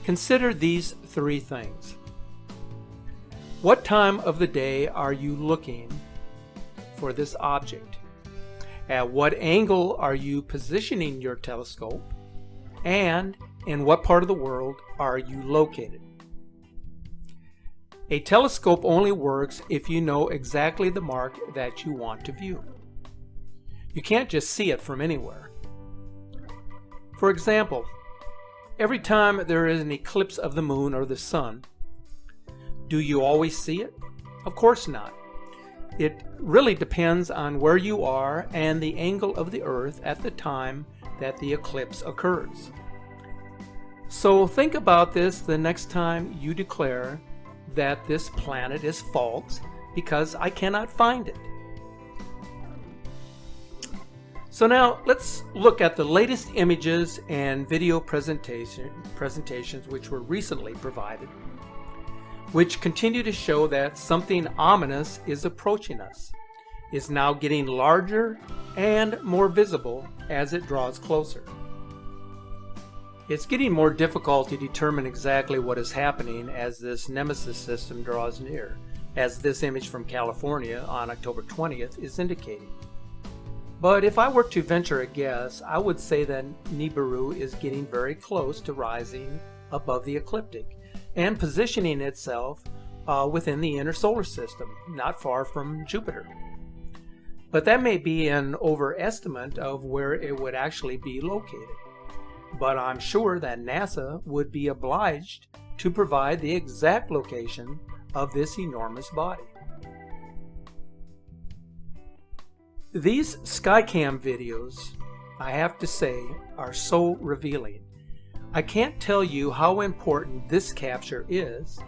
Consider these three things. What time of the day are you looking for this object? At what angle are you positioning your telescope? And in what part of the world are you located? A telescope only works if you know exactly the mark that you want to view. You can't just see it from anywhere. For example, every time there is an eclipse of the moon or the sun, do you always see it? Of course not. It really depends on where you are and the angle of the Earth at the time that the eclipse occurs. So think about this the next time you declare that this planet is false because I cannot find it. So now let's look at the latest images and video presentations which were recently provided, which continue to show that something ominous is approaching us, is now getting larger and more visible as it draws closer. It's getting more difficult to determine exactly what is happening as this Nemesis system draws near, as this image from California on October 20th is indicating. But if I were to venture a guess, I would say that Nibiru is getting very close to rising above the ecliptic and positioning itself within the inner solar system, not far from Jupiter. But that may be an overestimate of where it would actually be located. But I'm sure that NASA would be obliged to provide the exact location of this enormous body. These Skycam videos, I have to say, are so revealing. I can't tell you how important this capture is,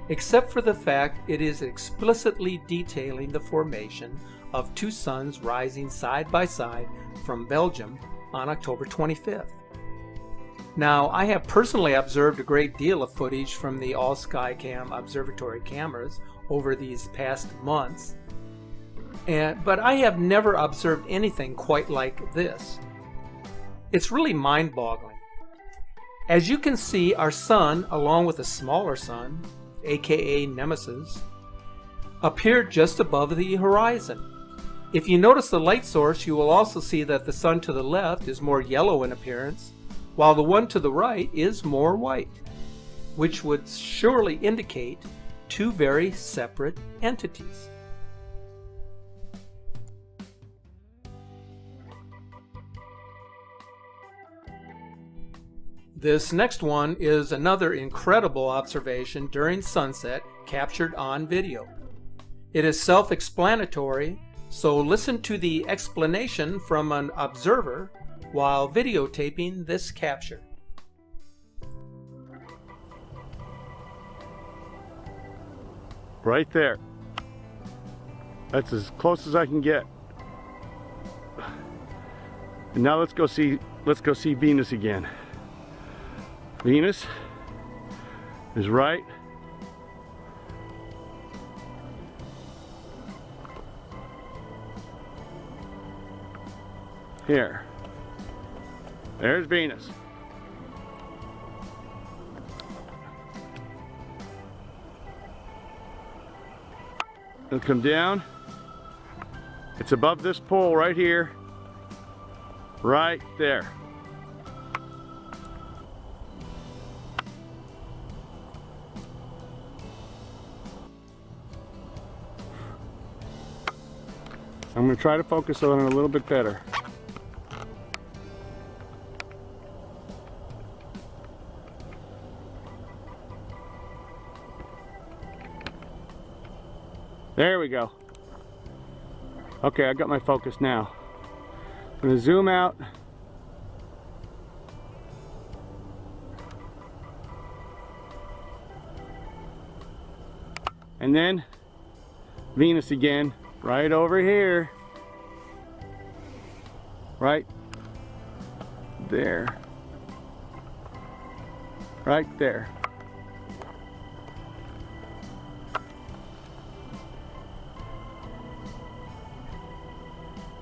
except for the fact it is explicitly detailing the formation of two suns rising side by side from Belgium on October 25th. Now, I have personally observed a great deal of footage from the all Skycam observatory cameras over these past months, but I have never observed anything quite like this. It's really mind-boggling. As you can see, our sun, along with a smaller sun, aka Nemesis, appeared just above the horizon. If you notice the light source, you will also see that the sun to the left is more yellow in appearance, while the one to the right is more white, which would surely indicate two very separate entities. This next one is another incredible observation during sunset captured on video. It is self-explanatory, so listen to the explanation from an observer while videotaping this capture. Right there. That's as close as I can get. And now let's go see Venus again. Venus is right here. There's Venus. It'll come down. It's above this pole right here. Right there. I'm going to try to focus on it a little bit better. There we go. Okay, I got my focus now. I'm going to zoom out. And then Venus again, right over here. Right there. Right there.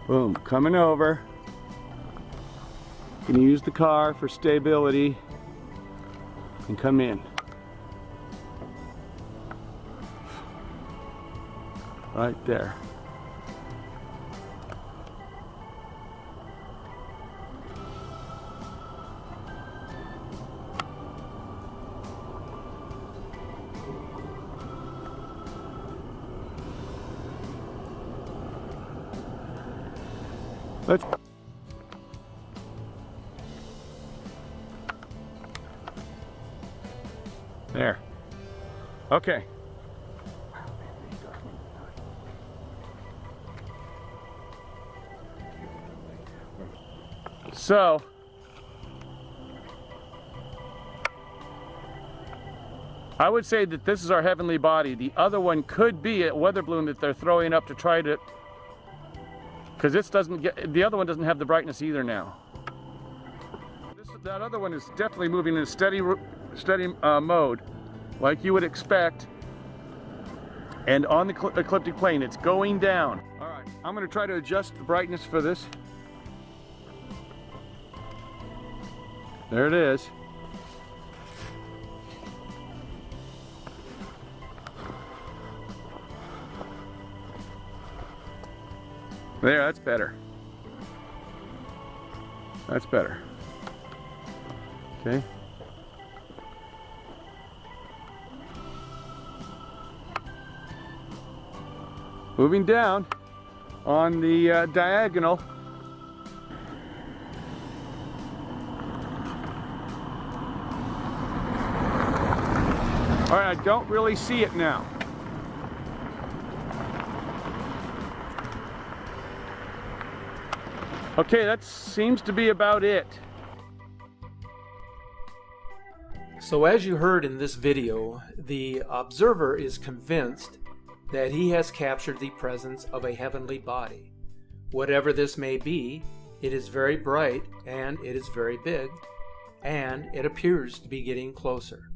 Boom, coming over. Gonna use the car for stability. and come in. Right there. Let's there. Okay. So I would say that this is our heavenly body. The other one could be a weather balloon that they're throwing up to try to, because this doesn't get, the other one doesn't have the brightness either now. That other one is definitely moving in a steady mode, like you would expect. And on the ecliptic plane, it's going down. All right, I'm going to try to adjust the brightness for this. There it is. There, that's better. That's better. Okay. Moving down on the diagonal. All right, I don't really see it now. Okay, that seems to be about it. So as you heard in this video, the observer is convinced that he has captured the presence of a heavenly body. Whatever this may be, it is very bright and it is very big, and it appears to be getting closer.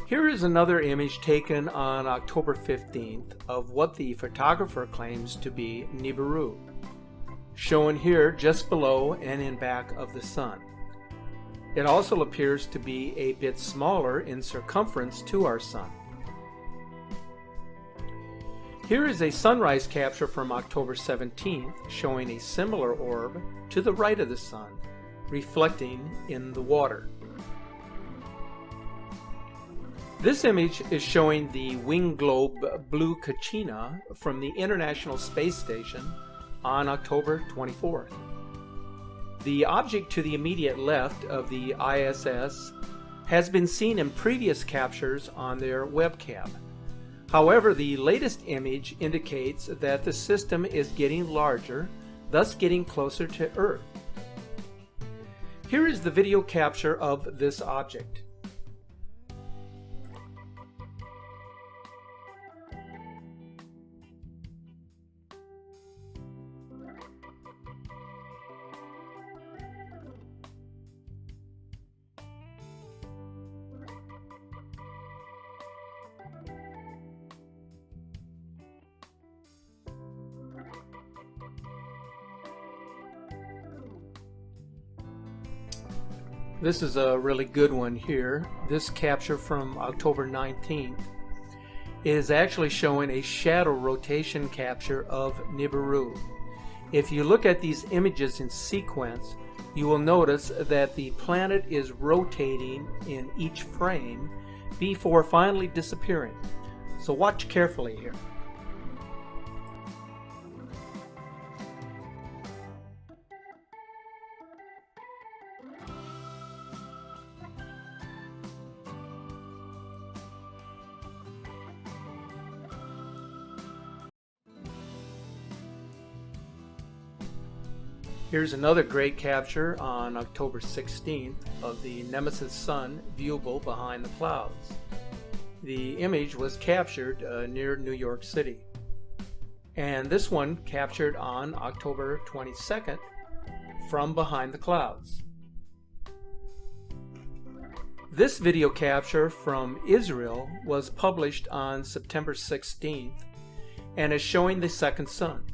Here is another image taken on October 15th of what the photographer claims to be Nibiru, shown here just below and in back of the sun. It also appears to be a bit smaller in circumference to our sun. Here is a sunrise capture from October 17th showing a similar orb to the right of the sun, reflecting in the water. This image is showing the wing globe Blue Kachina from the International Space Station on October 24th. The object to the immediate left of the ISS has been seen in previous captures on their webcam. However, the latest image indicates that the system is getting larger, thus getting closer to Earth. Here is the video capture of this object. This is a really good one here. This capture from October 19th is actually showing a shadow rotation capture of Nibiru. If you look at these images in sequence, you will notice that the planet is rotating in each frame before finally disappearing. So watch carefully here. Here's another great capture on October 16th of the Nemesis sun viewable behind the clouds. The image was captured near New York City. And this one captured on October 22nd from behind the clouds. This video capture from Israel was published on September 16th and is showing the second sun.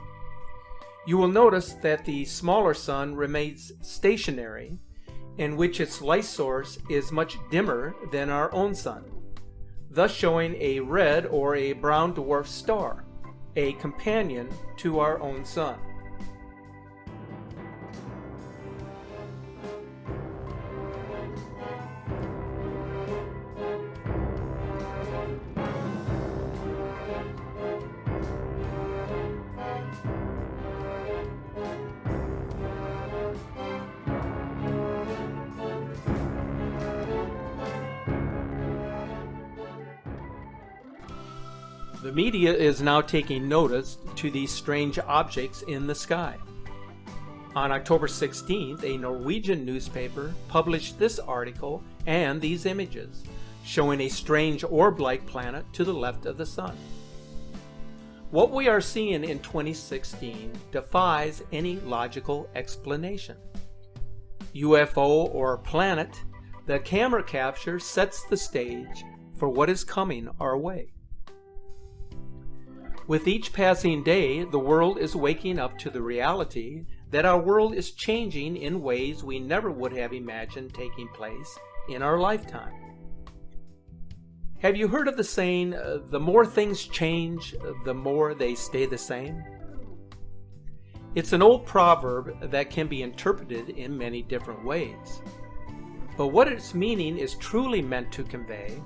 You will notice that the smaller sun remains stationary in which its light source is much dimmer than our own sun, thus showing a red or a brown dwarf star, a companion to our own sun. The media is now taking notice to these strange objects in the sky. On October 16th, a Norwegian newspaper published this article and these images, showing a strange orb-like planet to the left of the sun. What we are seeing in 2016 defies any logical explanation. UFO or planet, the camera capture sets the stage for what is coming our way. With each passing day, the world is waking up to the reality that our world is changing in ways we never would have imagined taking place in our lifetime. Have you heard of the saying, the more things change, the more they stay the same? It's an old proverb that can be interpreted in many different ways. But what its meaning is truly meant to convey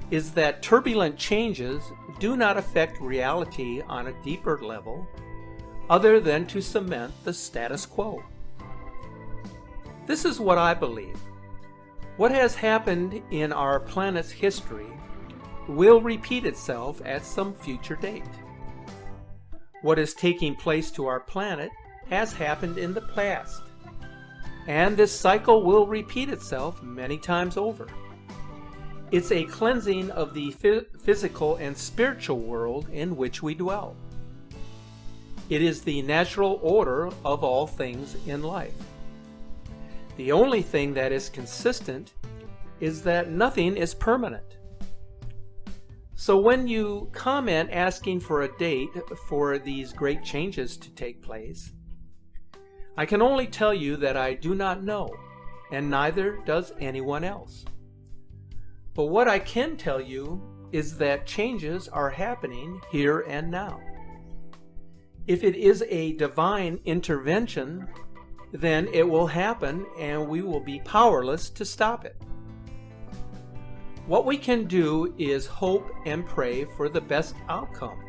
is that turbulent changes do not affect reality on a deeper level other than to cement the status quo. This is what I believe. What has happened in our planet's history will repeat itself at some future date. What is taking place to our planet has happened in the past, and this cycle will repeat itself many times over. It's a cleansing of the physical and spiritual world in which we dwell. It is the natural order of all things in life. The only thing that is consistent is that nothing is permanent. So when you comment asking for a date for these great changes to take place, I can only tell you that I do not know, and neither does anyone else. But what I can tell you is that changes are happening here and now. If it is a divine intervention, then it will happen and we will be powerless to stop it. What we can do is hope and pray for the best outcome.